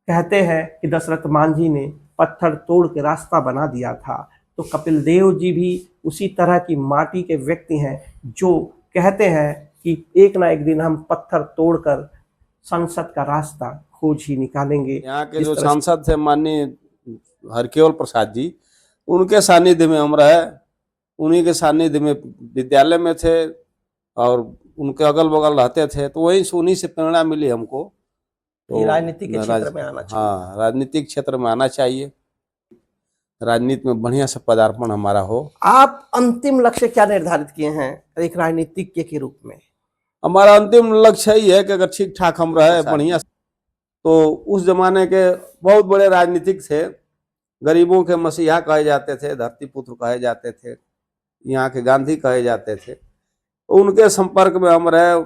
कहते हैं कि दशरथ मांझी ने पत्थर तोड़ के रास्ता बना दिया था, तो कपिल देव जी भी उसी तरह की माटी के व्यक्ति हैं जो कहते हैं कि एक ना एक दिन हम पत्थर तोड़कर संसद का रास्ता खोज ही निकालेंगे। यहाँ के जो सांसद थे माननीय हरकेवल प्रसाद जी, उनके सानिध्य में हम रहे, उन्हीं के सानिध्य में विद्यालय में थे और उनके अगल बगल रहते थे, तो वहीं से उन्हीं से प्रेरणा मिली हमको। तो राजनीति के क्षेत्र में आना चाहिए। हाँ, राजनीतिक क्षेत्र में आना चाहिए, राजनीति में बढ़िया से पदार्पण हमारा हो। आप अंतिम लक्ष्य क्या निर्धारित किए हैं एक राजनीतिज्ञ के रूप में? हमारा अंतिम लक्ष्य यही है कि अगर ठीक ठाक हम रहे बढ़िया, तो उस जमाने के बहुत बड़े राजनीतिक थे, गरीबों के मसीहा कहे जाते थे, धरती पुत्र कहे जाते थे, यहाँ के गांधी कहे जाते थे। उनके संपर्क में हम रहे,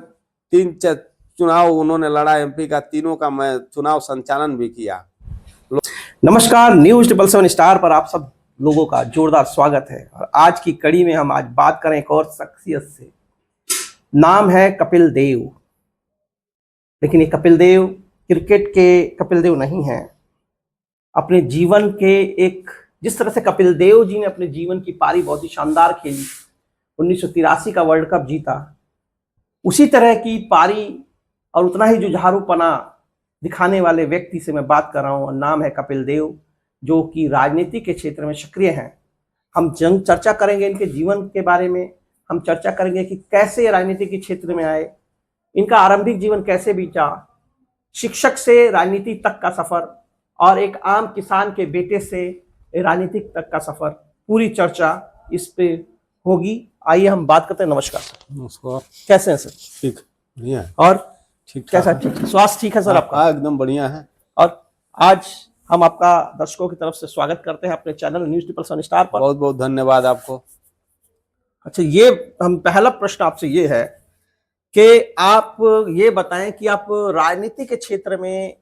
3 चुनाव उन्होंने लड़ा एमपी का, तीनों का मैं चुनाव संचालन भी किया। नमस्कार, न्यूज़ 777 स्टार पर आप सब लोगों का जोरदार स्वागत है। और आज की कड़ी में हम आज बात करें एक और शख्सियत से। नाम है कपिल देव। लेकिन ये कपिल देव क्रिकेट के कपिल देव नहीं है। अपने जीवन के एक, जिस तरह से कपिल देव जी ने अपने जीवन की पारी बहुत ही शानदार खेली, 1983 का वर्ल्ड कप जीता, उसी तरह की पारी और उतना ही जुझारूपना दिखाने वाले व्यक्ति से मैं बात कर रहा हूँ। नाम है कपिल देव, जो कि राजनीति के क्षेत्र में सक्रिय हैं। हम चर्चा करेंगे इनके जीवन के बारे में। हम चर्चा करेंगे कि कैसे राजनीति के क्षेत्र में आए, इनका आरंभिक जीवन कैसे बीता, शिक्षक से राजनीति तक का सफर और एक आम किसान के बेटे से राजनीतिक तक का सफर, पूरी चर्चा इस पे होगी। आइए हम बात करते हैं। नमस्कार। नमस्कार। कैसे हैं सर? ठीक, बढ़िया है। और ठीक कैसा? ठीक, स्वास्थ्य ठीक है सर आपका? एकदम बढ़िया है। और आज हम आपका दर्शकों की तरफ से स्वागत करते हैं अपने चैनल न्यूज़ 777 स्टार पर। बहुत बहुत धन्यवाद आपको। अच्छा, ये हम पहला प्रश्न आपसे ये है कि आप ये बताएं कि आप राजनीति के क्षेत्र में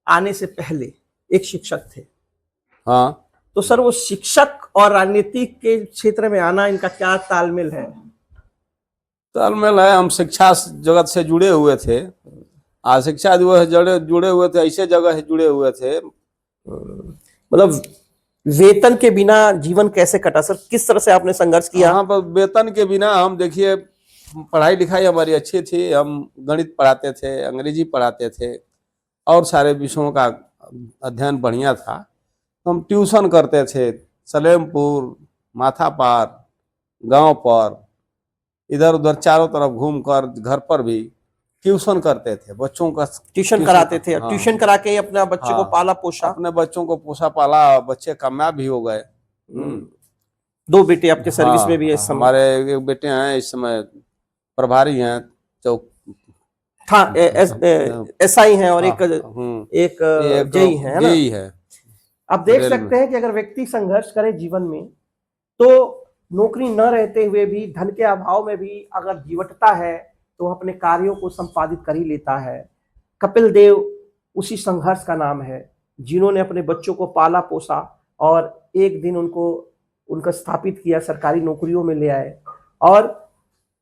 आने से पहले एक शिक्षक थे। हाँ, तो सर, वो शिक्षक और राजनीति के क्षेत्र में आना, इनका क्या तालमेल है? तालमेल है, हम शिक्षा जगत से जुड़े हुए थे, शिक्षा जुड़े हुए थे, ऐसे जगह से जुड़े हुए थे। मतलब वेतन के बिना जीवन कैसे कटा सर? किस तरह से आपने संघर्ष किया? हाँ, पर वेतन के बिना हम, देखिए, पढ़ाई लिखाई हमारी अच्छी थी, हम गणित पढ़ाते थे, अंग्रेजी पढ़ाते थे और सारे विषयों का अध्ययन बढ़िया था। हम ट्यूशन करते थे सलेमपुर, माथापार, गांव पर, इधर उधर चारों तरफ घूमकर, घर पर भी ट्यूशन करते थे, बच्चों का ट्यूशन कराते थे। हाँ, ट्यूशन करा के अपने बच्चे को पाला पोसा। अपने बच्चों को पोसा पाला, बच्चे कामयाब भी हो गए। 2 बेटे आपके सर्विस में भी है इस समय? हमारे एक बेटे हैं इस समय, प्रभारी हैं, चौक एसआई हैं और एक जेई है ना? जेई है। आप देख सकते हैं कि अगर व्यक्ति संघर्ष करे जीवन में, तो नौकरी न रहते हुए भी, धन के अभाव में भी अगर जीवटता है तो वह अपने कार्यों को संपादित कर ही लेता है। कपिल देव उसी संघर्ष का नाम है, जिन्होंने अपने बच्चों को पाला पोसा और एक दिन उनका स्थापित किया, सरकारी नौकरियों में ले आए। और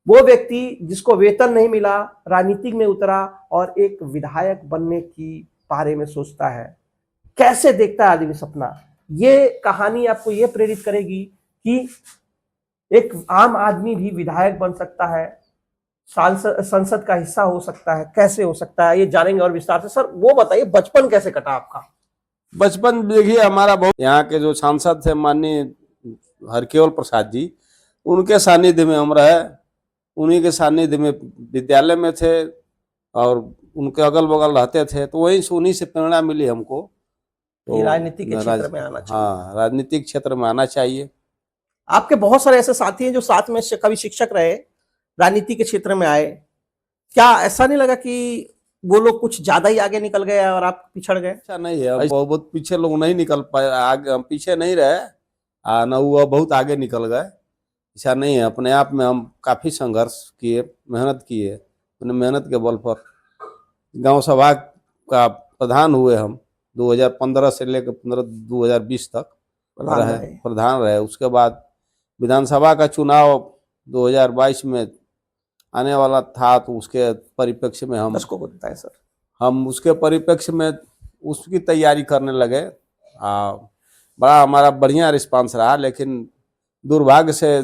वो व्यक्ति जिसको वेतन नहीं मिला, राजनीति में उतरा और एक विधायक बनने की बारे में सोचता है। कैसे देखता है आदमी सपना? ये कहानी आपको ये प्रेरित करेगी कि एक आम आदमी भी विधायक बन सकता है, संसद का हिस्सा हो सकता है। कैसे हो सकता है, ये जानेंगे और विस्तार से। सर, वो बताइए, बचपन कैसे कटा आपका? बचपन देखिए हमारा बहुत, यहाँ के जो सांसद थे माननीय हरकेवल प्रसाद जी, उनके सानिध्य में हम रहे, उन्हीं के सानिध्य में विद्यालय में थे और उनके अगल बगल रहते थे, तो वहीं से उन्हीं से प्रेरणा मिली हमको। तो राजनीति के क्षेत्र में आना चाहिए। हाँ, राजनीतिक क्षेत्र में आना चाहिए। आपके बहुत सारे ऐसे साथी हैं जो साथ में कभी शिक्षक रहे, राजनीति के क्षेत्र में आए। क्या ऐसा नहीं लगा कि वो लोग कुछ ज्यादा ही आगे निकल गए और आप पिछड़ गए? ऐसा नहीं है, बहुत पीछे लोग नहीं निकल पाए, आगे हम पीछे नहीं रहे, न वो बहुत आगे निकल गए, ऐसा नहीं है। अपने आप में हम काफी संघर्ष किए, मेहनत किए, अपने मेहनत के बल पर गांव सभा का प्रधान हुए हम, 2015 से लेकर 2020 तक प्रधान रहे। उसके बाद विधानसभा का चुनाव 2022 में आने वाला था, तो उसके परिप्रेक्ष्य में हम उसके परिप्रेक्ष्य में उसकी तैयारी करने लगे। बड़ा हमारा बढ़िया रिस्पांस रहा, लेकिन दुर्भाग्य से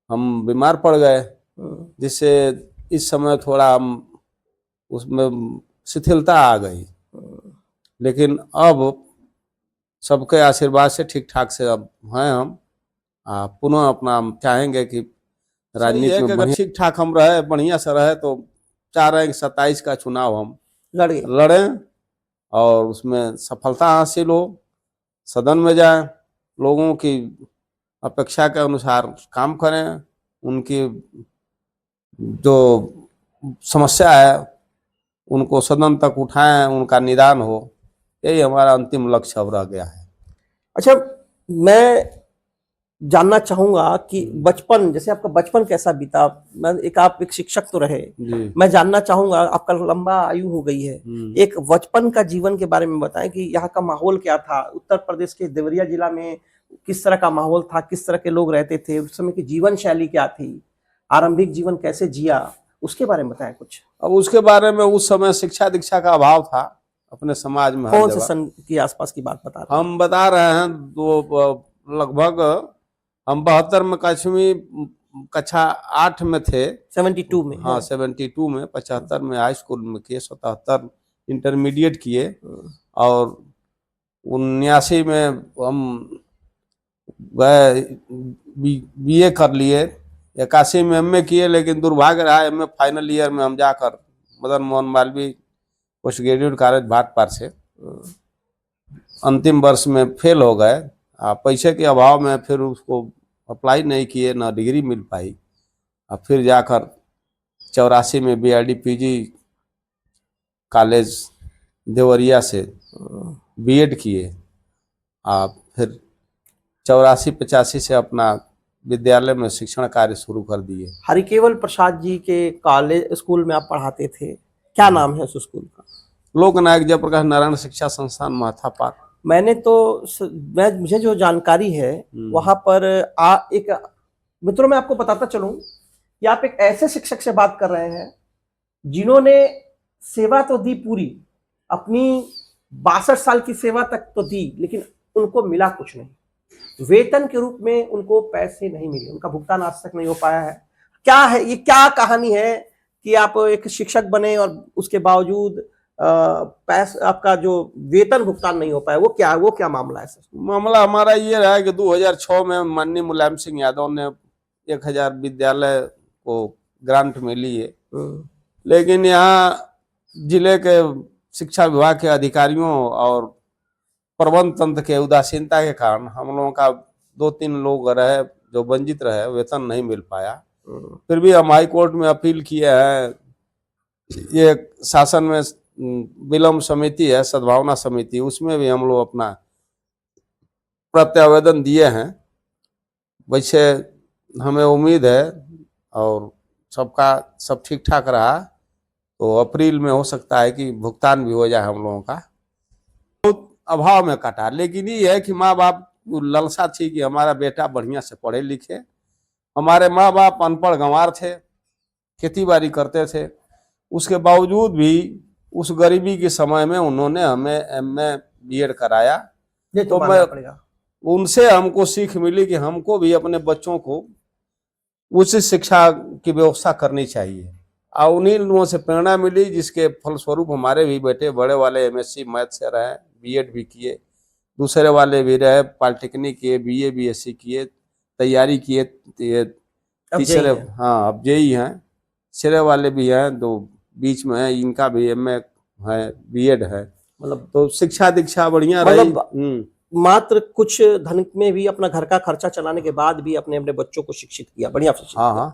हम बीमार पड़ गए, जिससे इस समय थोड़ा हम उसमें शिथिलता आ गई। लेकिन अब सबके आशीर्वाद से ठीक ठाक से अब हैं हम। पुनः अपना हम चाहेंगे कि राजनीति में अगर ठीक ठाक हम रहे, बढ़िया से रहे, तो चाह रहे हैं कि 27 का चुनाव हम लड़ें और उसमें सफलता हासिल हो, सदन में जाएं, लोगों की अपेक्षा के अनुसार काम करें, उनकी जो समस्या है उनको सदन तक उठाएं, उनका निदान हो। यही हमारा अंतिम लक्ष्य अब रह गया है। अच्छा, मैं जानना चाहूंगा कि बचपन, जैसे आपका बचपन कैसा बीता? आप एक शिक्षक तो रहे, मैं जानना चाहूंगा, आपका लंबा आयु हो गई है, एक बचपन का जीवन के बारे में बताएं कि यहाँ का माहौल क्या था, उत्तर प्रदेश के देवरिया जिला में किस तरह का माहौल था, किस तरह के लोग रहते थे, उस समय की जीवन शैली क्या थी, आरंभिक जीवन कैसे जिया, उसके बारे में बताएं कुछ। अब उसके बारे में, उस समय शिक्षा दीक्षा का अभाव था अपने समाज में। कौन से सन के आसपास की बात बता रहे हैं? हम बता रहे हैं लगभग हम 72 में कक्षा 8 में थे, 72 में। हाँ 72 में, 75 में हाई स्कूल में किए, 77 इंटरमीडिएट किए और 79 में हम गए बीए कर लिए, 81 में एमए किए। लेकिन दुर्भाग्य रहा, एमए फाइनल ईयर में हम जाकर Madan Mohan Malviya post graduate college Bhatpar से अंतिम वर्ष में फेल हो गए। पैसे के अभाव में फिर उसको अप्लाई नहीं किए, ना डिग्री मिल पाई। फिर जाकर 84 में बीआरडी पीजी कॉलेज देवरिया से बीएड किए। फिर 84-85 से अपना विद्यालय में शिक्षण कार्य शुरू कर दिए। हरिकेवल प्रसाद जी के कॉलेज स्कूल में आप पढ़ाते थे, क्या नाम है उस स्कूल का? लोकनायक जयप्रकाश नारायण शिक्षा संस्थान माथापार। मुझे जो जानकारी है वहां पर एक मित्रों, मैं आपको बताता चलूं कि आप एक ऐसे शिक्षक से बात कर रहे हैं जिन्होंने सेवा तो दी पूरी, अपनी 62 साल की सेवा तक तो दी, लेकिन उनको मिला कुछ नहीं। वेतन के रूप में उनको पैसे नहीं मिले, उनका भुगतान आज तक नहीं हो पाया है। क्या है ये, क्या कहानी है कि आप एक शिक्षक बने और उसके बावजूद आपका जो वेतन भुगतान नहीं हो पाया? वो क्या मामला है सर? मामला हमारा ये रहा कि 2006 में माननीय मुलायम सिंह यादव ने 1000 विद्यालय को ग्रांट मिली है, लेकिन यहाँ जिले के शिक्षा विभाग के अधिकारियों और प्रबंध तंत्र के उदासीनता के कारण हम लोगों का 2-3 लोग रहे जो वंचित रहे, वेतन नहीं मिल पाया। फिर भी हम हाई कोर्ट में अपील किए हैं। ये शासन में विलम्ब समिति है, सद्भावना समिति, उसमें भी हम लोग अपना प्रत्यावेदन दिए हैं। वैसे हमें उम्मीद है और सब ठीक ठाक रहा तो अप्रैल में हो सकता है कि भुगतान भी हो जाए हम लोगों का। बहुत अभाव में कटा, लेकिन ये है कि माँ बाप लालसा थी कि हमारा बेटा बढ़िया से पढ़े लिखे। हमारे माँ बाप अनपढ़ गंवार थे, खेती बाड़ी करते थे, उसके बावजूद भी उस गरीबी के समय में उन्होंने हमें एमए बीएड कराया। तो मैं उनसे हमको सीख मिली कि हमको भी अपने बच्चों को उच्च शिक्षा की व्यवस्था करनी चाहिए, और उन्हीं लोगों से प्रेरणा मिली, जिसके फलस्वरूप हमारे भी बेटे बड़े वाले एमएससी मैथ से रहे, बीएड भी किए, दूसरे वाले भी रहे पॉलिटेक्निक किए, बीए बीएससी किए, तैयारी किए, तीसरे हाँ अब जेई हैं, तीसरे वाले भी हैं, दो बीच में है, इनका भी एमए है, बीएड है। मतलब तो शिक्षा दीक्षा बढ़िया रही। मात्र कुछ धन में भी अपना घर का खर्चा चलाने के बाद भी अपने बच्चों को शिक्षित किया, बढ़िया शिक्षित किया।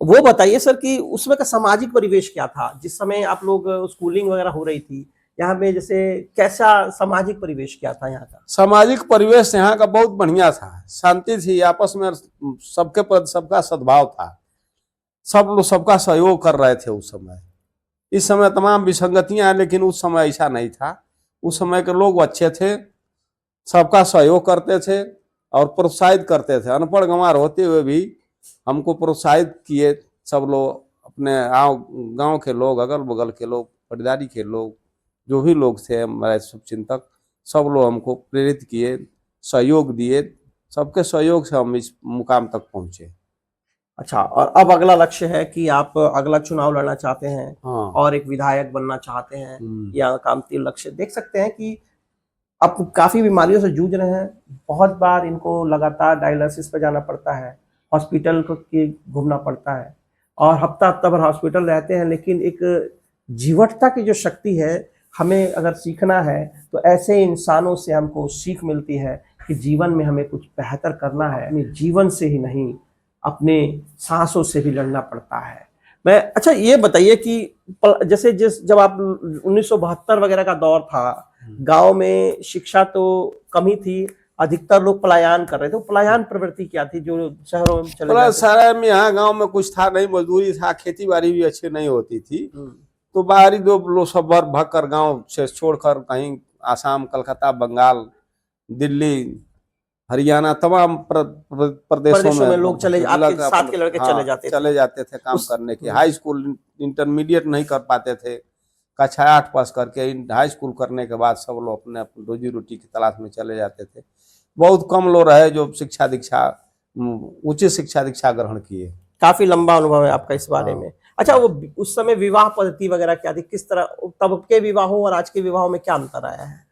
वो बताइए सर कि उसमें का सामाजिक परिवेश क्या था जिस समय आप लोग स्कूलिंग वगैरह हो रही थी यहाँ में? जैसे कैसा सामाजिक परिवेश क्या था यहाँ का? सामाजिक परिवेश यहाँ का बहुत बढ़िया था, शांति थी, आपस में सबके प्रति सबका सद्भाव था, सब लोग सबका सहयोग कर रहे थे उस समय। इस समय तमाम विसंगतियां हैं, लेकिन उस समय ऐसा नहीं था। उस समय के लोग अच्छे थे, सबका सहयोग करते थे और प्रोत्साहित करते थे। अनपढ़ गंवार होते हुए भी हमको प्रोत्साहित किए सब लोग, अपने गांव के लोग, अगल बगल के लोग, पटदारी के लोग, जो भी लोग थे हमारे शुभचिंतक, सब लोग हमको प्रेरित किए, सहयोग दिए। सबके सहयोग से हम इस मुकाम तक पहुंचे। अच्छा, और अब अगला लक्ष्य है कि आप अगला चुनाव लड़ना चाहते हैं हाँ। और एक विधायक बनना चाहते हैं, हम्म। या कामती लक्ष्य देख सकते हैं कि आप काफ़ी बीमारियों से जूझ रहे हैं। बहुत बार इनको लगातार डायलिसिस पे जाना पड़ता है, हॉस्पिटल को के घूमना पड़ता है और हफ्ता-हफ्ता भर हॉस्पिटल रहते हैं, लेकिन एक जीवटता की जो शक्ति है, हमें अगर सीखना है, तो ऐसे इंसानों से हमको सीख मिलती है कि जीवन में हमें कुछ बेहतर करना है। अपने जीवन से ही नहीं, अपने साँसों से भी लड़ना पड़ता है। मैं अच्छा ये बताइए कि जैसे जब आप 1972 वगैरह का दौर था, गांव में शिक्षा तो कमी थी, अधिकतर लोग पलायन कर रहे थे। तो पलायन प्रवृत्ति क्या थी जो शहरों में चले प्लस जाते थे? सारा में यहाँ गांव में कुछ था नहीं, मजदूरी था, खेती बाड़ी भी अच्छी नहीं होती थी। हम्म, तो बाहरी दो लोग सब भर भग कर गाँव से छोड़कर कहीं आसाम, कलकत्ता, बंगाल, दिल्ली, हरियाणा, तमाम प्रदेशों प्रदेशों में लोग चले, में आपके लग साथ के लड़के चले हाँ जाते थे चले जाते थे काम उस। करने के। हाई स्कूल इंटरमीडिएट नहीं कर पाते थे, कक्षा 8 पास करके हाई स्कूल करने के बाद सब लोग अपने अपने रोजी रोटी की तलाश में चले जाते थे। बहुत कम लोग रहे जो शिक्षा दीक्षा, उच्च शिक्षा दीक्षा ग्रहण किए। काफी लंबा अनुभव है आपका इस बारे हाँ में। अच्छा, वो उस समय विवाह पद्धति वगैरह क्या थी, किस तरह, तब के विवाहों और आज के विवाहों में क्या अंतर आया है?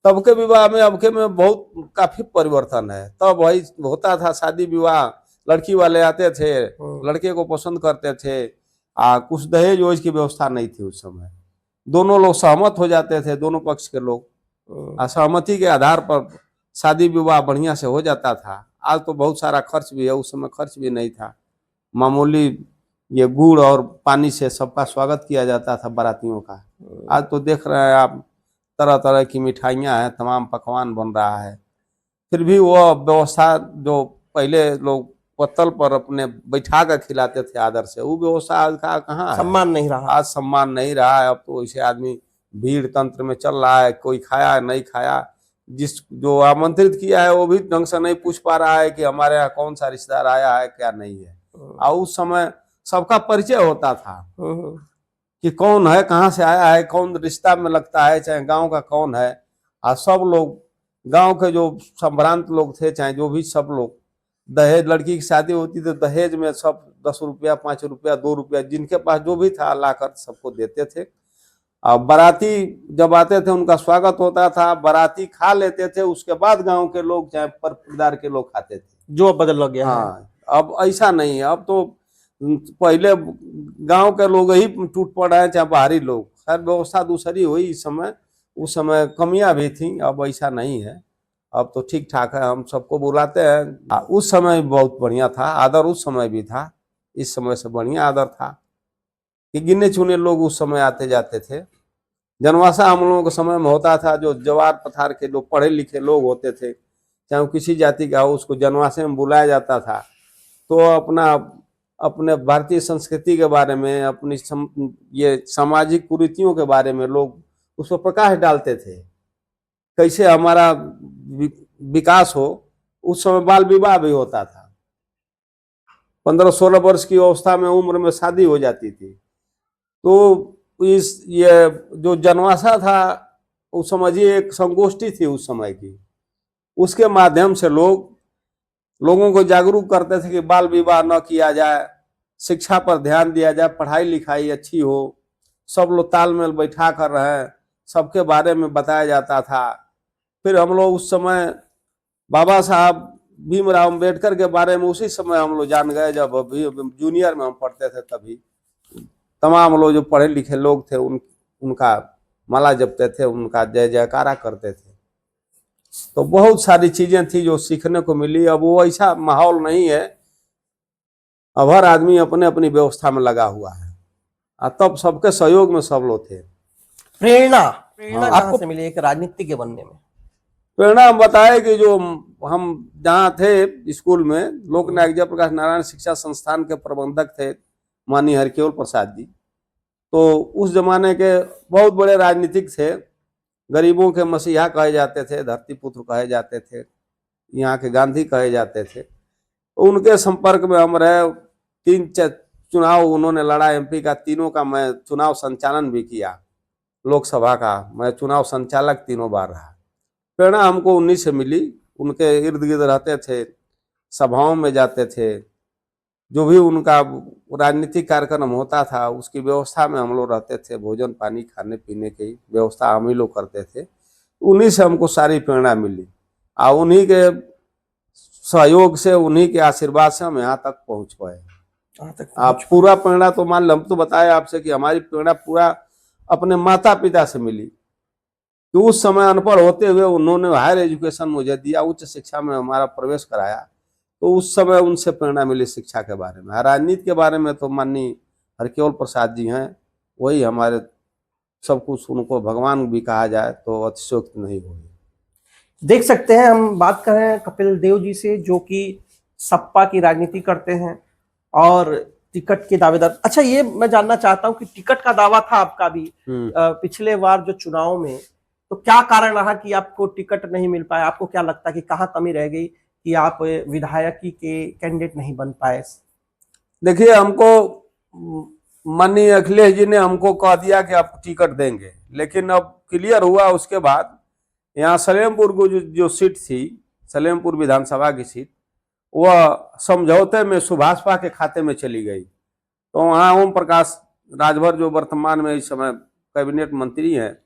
तब के विवाह में अब के में बहुत काफी परिवर्तन है। तब वही होता था शादी विवाह, लड़की वाले आते थे, लड़के को पसंद करते थे, कुछ दहेज वहेज की व्यवस्था नहीं थी उस समय। दोनों लोग सहमत हो जाते थे, दोनों पक्ष के लोग सहमति के आधार पर शादी विवाह बढ़िया से हो जाता था। आज तो बहुत सारा खर्च भी है, उस समय खर्च भी नहीं था। मामूली ये गुड़ और पानी से सबका स्वागत किया जाता था बारातियों का। आज तो देख रहे हैं आप, तरह तरह की मिठाइयाँ हैं, तमाम पकवान बन रहा है। फिर भी वो व्यवस्था जो पहले लोग पत्तल पर अपने बैठा कर खिलाते थे आदर से, वो व्यवस्था आज का कहाँ है। सम्मान नहीं रहा। आज सम्मान नहीं रहा है। अब तो वैसे आदमी भीड़ तंत्र में चल रहा है, कोई खाया नहीं खाया, जिस जो आमंत्रित किया है वो भी ढंग से नहीं पूछ पा रहा है कि हमारे यहाँ कौन सा रिश्तेदार आया है क्या नहीं है। और उस समय सबका परिचय होता था कि कौन है, कहाँ से आया है, कौन रिश्ता में लगता है, चाहे गांव का कौन है। और सब लोग गांव के जो संभ्रांत लोग थे, चाहे जो भी, सब लोग दहेज, लड़की की शादी होती तो दहेज में सब 10 रुपया, 5 रुपया, 2 रुपया, जिनके पास जो भी था लाकर सबको देते थे। और बाराती जब आते थे उनका स्वागत होता था, बाराती खा लेते थे, उसके बाद गांव के लोग चाहे परिवार के लोग खाते थे। जो अब बदल गया है। हाँ, अब ऐसा नहीं है। अब तो पहले गांव के लोग ही टूट पड़ रहे हैं, चाहे बाहरी लोग। खैर व्यवस्था दूसरी हुई इस समय, उस समय कमियां भी थी, अब ऐसा नहीं है। अब तो ठीक ठाक है, हम सबको बुलाते हैं। उस समय बहुत बढ़िया था, आदर उस समय भी था, इस समय से बढ़िया आदर था कि गिने चुने लोग उस समय आते जाते थे। जनवासा हम लोगों के समय में होता था, जो जवार पथार के जो पढ़े लिखे लोग होते थे, चाहे वो किसी जाति का हो, उसको जनवासे में बुलाया जाता था। तो अपना अपने भारतीय संस्कृति के बारे में, अपनी ये सामाजिक कुरीतियों के बारे में लोग उस पर प्रकाश डालते थे, कैसे हमारा विकास हो। उस समय बाल विवाह भी होता था, 15-16 वर्ष की अवस्था में उम्र में शादी हो जाती थी। तो इस ये जो जनवासा था, वो समझिए एक संगोष्ठी थी उस समय की। उसके माध्यम से लोगों को जागरूक करते थे कि बाल विवाह न किया जाए, शिक्षा पर ध्यान दिया जाए, पढ़ाई लिखाई अच्छी हो, सब लोग तालमेल बैठा कर रहे, सबके बारे में बताया जाता था। फिर हम लोग उस समय बाबा साहब भीमराव अम्बेडकर के बारे में उसी समय हम लोग जान गए, जब अभी जूनियर में हम पढ़ते थे। तभी तमाम लोग जो पढ़े लिखे लोग थे उनका माला जपते थे, उनका जय जयकारा करते थे। तो बहुत सारी चीजें थी जो सीखने को मिली। अब वो ऐसा माहौल नहीं है, अब हर आदमी अपने अपनी व्यवस्था में लगा हुआ है। तब सबके सहयोग में सब लोग थे। प्रेरणा प्रेरणा कहाँ से मिली एक राजनीतिज्ञ बनने में? प्रेरणा हम बताए कि जो हम जहाँ थे स्कूल में, लोकनायक जयप्रकाश नारायण शिक्षा संस्थान के प्रबंधक थे माननीय हरकेवल प्रसाद जी। तो उस जमाने के बहुत बड़े राजनीतिक थे, गरीबों के मसीहा कहे जाते थे, धरती पुत्र कहे जाते थे, यहाँ के गांधी कहे जाते थे। उनके संपर्क में हम रहे। 3 चुनाव उन्होंने लड़ा एमपी का, तीनों का मैं चुनाव संचालन भी किया। लोकसभा का मैं चुनाव संचालक 3 बार रहा। प्रेरणा हमको उन्हीं से मिली, उनके इर्द गिर्द रहते थे, सभाओं में जाते थे, जो भी उनका राजनीतिक कार्यक्रम होता था उसकी व्यवस्था में हम लोग रहते थे, भोजन पानी खाने पीने की व्यवस्था हम ही लोग करते थे। उन्हीं से हमको सारी प्रेरणा मिली और उन्हीं के सहयोग से, उन्हीं के आशीर्वाद से हम यहाँ तक पहुँच पाए। आप पूरा प्रेरणा तो मान लो, हम तो बताए आपसे कि हमारी प्रेरणा पूरा अपने माता पिता से मिली कि उस समय अनपढ़ होते हुए उन्होंने हायर एजुकेशन मुझे दिया, उच्च शिक्षा में हमारा प्रवेश कराया, तो उस समय उनसे प्रेरणा मिली शिक्षा के बारे में। राजनीति के बारे में तो माननीय हरकेवल प्रसाद जी हैं, वही हमारे सब कुछ, उनको भगवान भी कहा जाए तो अतिशयोक्ति नहीं होगी। देख सकते हैं, हम बात कर रहे हैं कपिल देव जी से, जो कि सपा की राजनीति करते हैं और टिकट के दावेदार। अच्छा, ये मैं जानना चाहता हूं कि टिकट का दावा था आपका भी पिछले बार जो चुनाव में, तो क्या कारण रहा कि आपको टिकट नहीं मिल पाया? आपको क्या लगता है कि कहाँ कमी रह गई कि आप विधायकी के कैंडिडेट नहीं बन पाए? देखिए, हमको माननीय अखिलेश जी ने हमको कह दिया कि आप टिकट देंगे, लेकिन अब क्लियर हुआ उसके बाद यहाँ सलेमपुर को जो सीट थी, सलेमपुर विधानसभा की सीट, वह समझौते में सुभाषपा के खाते में चली गई। तो वहाँ ओम प्रकाश राजभर जो वर्तमान में इस समय कैबिनेट मंत्री हैं,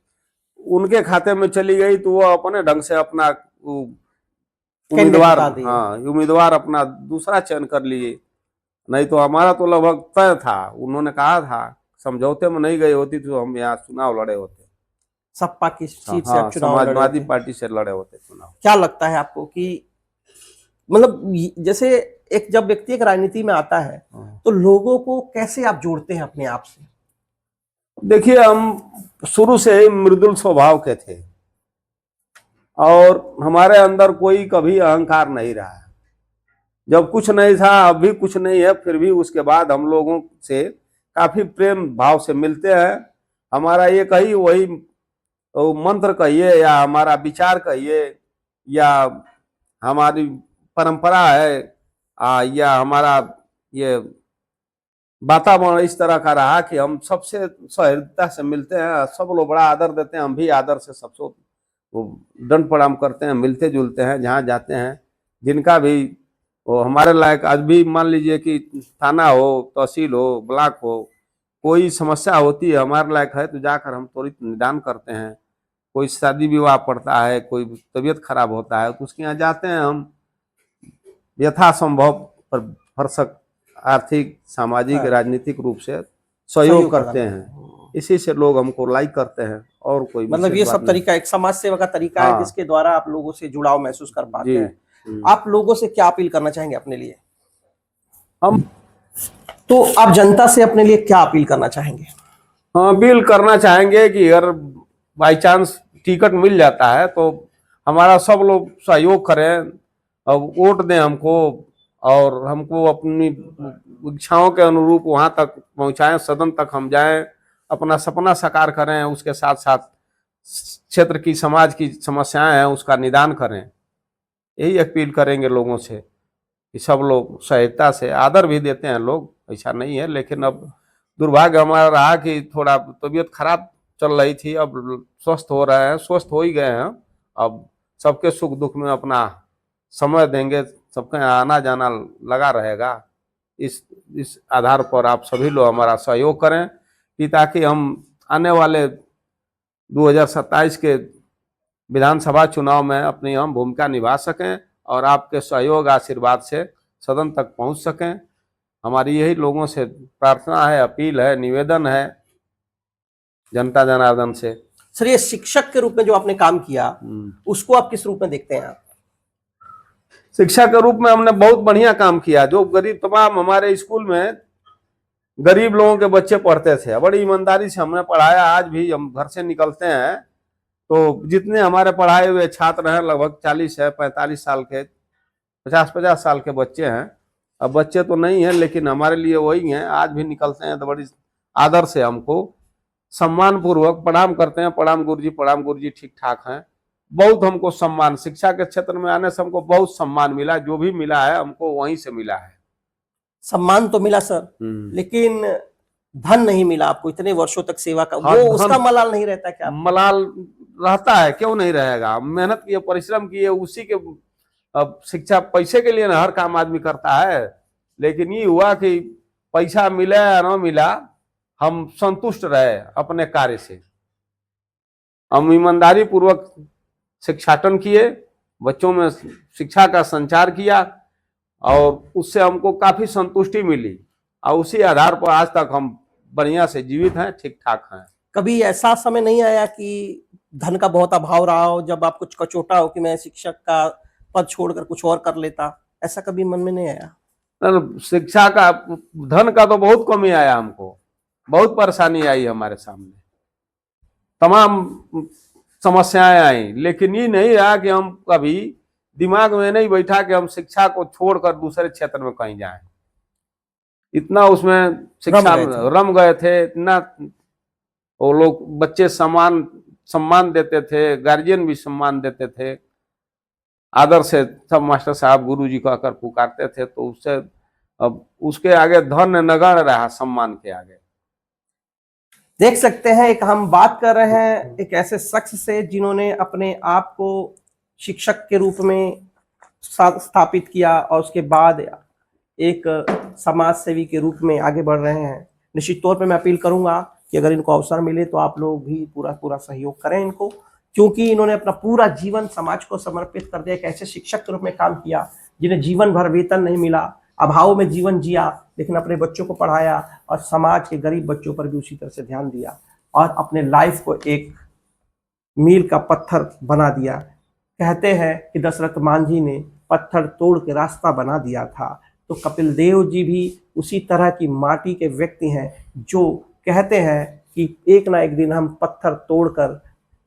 उनके खाते में चली गई, तो वो अपने ढंग से अपना उम्मीदवार अपना दूसरा चयन कर लिए। नहीं तो हमारा तो लगभग तय था, उन्होंने कहा था, समझौते में नहीं गई होती तो हम यहाँ चुनाव लड़े होते, सपा की सीट से चुनाव समाजवादी पार्टी से लड़े होते चुनाव। क्या लगता है आपको कि मतलब जैसे जब व्यक्ति एक राजनीति में आता है तो लोगों को कैसे आप जोड़ते हैं अपने आप से? देखिए, हम शुरू से ही मृदुल स्वभाव के थे और हमारे अंदर कोई कभी अहंकार नहीं रहा। जब कुछ नहीं था, अब भी कुछ नहीं है, फिर भी उसके बाद हम लोगों से काफी प्रेम भाव से मिलते हैं। हमारा ये कही वही मंत्र कहिए या हमारा विचार कहिए या हमारी परंपरा है या हमारा ये वातावरण इस तरह का रहा कि हम सबसे सहृदयता से मिलते हैं, सब लोग बड़ा आदर देते हैं, हम भी आदर से सबसे दंड प्रणाम करते हैं, मिलते जुलते हैं जहाँ जाते हैं। जिनका भी वो हमारे लायक, आज भी मान लीजिए कि थाना हो, तहसील हो, ब्लॉक हो, कोई समस्या होती है हमारे लायक है तो जाकर हम त्वरित निदान करते हैं। कोई शादी विवाह पड़ता है, कोई तबीयत खराब होता है तो उसके यहाँ जाते हैं हम, यथासंभव भरसक आर्थिक, सामाजिक, राजनीतिक रूप से सहयोग करते हैं। इसी से लोग हमको लाइक करते हैं और कोई मतलब ये सब तरीका एक समाज सेवा का तरीका है जिसके द्वारा आप लोगों से जुड़ाव महसूस कर पाते हैं। आप लोगों से क्या अपील करना चाहेंगे अपने लिए? हम तो आप जनता से अपने लिए क्या अपील करना चाहेंगे? हाँ, अपील करना चाहेंगे कि अगर बाई चांस टिकट मिल जाता है तो हमारा सब लोग सहयोग करें और वोट दें हमको, और हमको अपनी इच्छाओं के अनुरूप वहां तक पहुंचाएं, सदन तक हम जाएं, अपना सपना साकार करें, उसके साथ साथ क्षेत्र की, समाज की समस्याएं हैं उसका निदान करें। यही अपील करेंगे लोगों से कि सब लोग सहजता से, आदर भी देते हैं लोग, ऐसा नहीं है, लेकिन अब दुर्भाग्य हमारा रहा कि थोड़ा तबीयत खराब चल रही थी, अब स्वस्थ हो रहे हैं, स्वस्थ हो ही गए हैं। अब सबके सुख दुख में अपना समय देंगे, सबका आना जाना लगा रहेगा। इस आधार पर आप सभी लोग हमारा सहयोग करें कि ताकि हम आने वाले 2027 के विधानसभा चुनाव में अपनी हम भूमिका निभा सकें और आपके सहयोग आशीर्वाद से सदन तक पहुंच सकें। हमारी यही लोगों से प्रार्थना है, अपील है, निवेदन है जनता जनार्दन से। सर, ये शिक्षक के रूप में जो आपने काम किया उसको आप किस रूप में देखते हैं? आप शिक्षा के रूप में हमने बहुत बढ़िया काम किया। जो गरीब, तमाम हमारे स्कूल में गरीब लोगों के बच्चे पढ़ते थे, बड़ी ईमानदारी से हमने पढ़ाया। आज भी हम घर से निकलते हैं तो जितने हमारे पढ़ाए हुए छात्र हैं, लगभग 40 है, 45 साल के, 50 साल के बच्चे हैं। अब बच्चे तो नहीं है लेकिन हमारे लिए वही हैं। आज भी निकलते हैं तो बड़ी आदर से हमको सम्मान पूर्वक प्रणाम करते हैं, प्रणाम गुरु जी, ठीक ठाक हैं। बहुत हमको सम्मान, शिक्षा के क्षेत्र में आने से हमको बहुत सम्मान मिला। जो भी मिला है हमको वहीं से मिला है। सम्मान तो मिला सर, लेकिन धन नहीं मिला आपको इतने वर्षों तक सेवा का, हाँ, वो धन- उसका मलाल नहीं रहता क्या? मलाल रहता है, क्यों नहीं रहेगा। मेहनत किए, परिश्रम किए, उसी के अब शिक्षा पैसे के लिए ना हर काम आदमी करता है। लेकिन ये हुआ कि पैसा मिला या ना मिला, हम संतुष्ट रहे अपने कार्य से। हम ईमानदारी पूर्वक शिक्षाटन किए, बच्चों में शिक्षा का संचार किया, और उससे हमको काफी संतुष्टि मिली, और उसी आधार पर आज तक हम बढ़िया से जीवित हैं, ठीक ठाक हैं। कभी ऐसा समय नहीं आया कि धन का बहुत अभाव रहा हो, जब आप कुछ कचोटा हो कि मैं शिक्षक का पद छोड़कर कुछ और कर लेता, ऐसा कभी मन में नहीं आया? शिक्षा का, धन का तो बहुत कमी आया हमको, बहुत परेशानी आई हमारे सामने, तमाम समस्याएं आई, लेकिन ये नहीं रहा कि हम कभी दिमाग में नहीं बैठा कि हम शिक्षा को छोड़कर दूसरे क्षेत्र में कहीं जाएं। इतना उसमें शिक्षा में रम गए थे, इतना वो लोग बच्चे सम्मान देते थे, गार्जियन भी सम्मान देते थे, आदर से सब मास्टर साहब गुरुजी कहकर पुकारते थे, तो उससे अब उसके आगे धन नगण्य रहा सम्मान के आगे। देख सकते हैं, एक हम बात कर रहे हैं एक ऐसे शख्स से जिन्होंने अपने आप को शिक्षक के रूप में स्थापित किया और उसके बाद एक समाज सेवी के रूप में आगे बढ़ रहे हैं। निश्चित तौर पे मैं अपील करूंगा कि अगर इनको अवसर मिले तो आप लोग भी पूरा सहयोग करें इनको, क्योंकि इन्होंने अपना पूरा जीवन समाज को समर्पित कर दिया। एक ऐसे शिक्षक के रूप में काम किया जिन्हें जीवन भर वेतन नहीं मिला, अभाव में जीवन जिया, लेकिन अपने बच्चों को पढ़ाया और समाज के गरीब बच्चों पर भी उसी तरह से ध्यान दिया और अपने लाइफ को एक मील का पत्थर बना दिया। कहते हैं कि दशरथ मांझी ने पत्थर तोड़ के रास्ता बना दिया था, तो कपिल देव जी भी उसी तरह की माटी के व्यक्ति हैं जो कहते हैं कि एक ना एक दिन हम पत्थर तोड़कर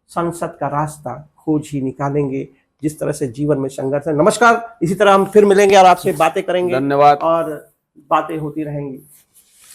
संसद का रास्ता खोज ही निकालेंगे। जिस तरह से जीवन में संघर्ष है। नमस्कार, इसी तरह हम फिर मिलेंगे और आपसे बातें करेंगे। धन्यवाद। और बातें होती रहेंगी।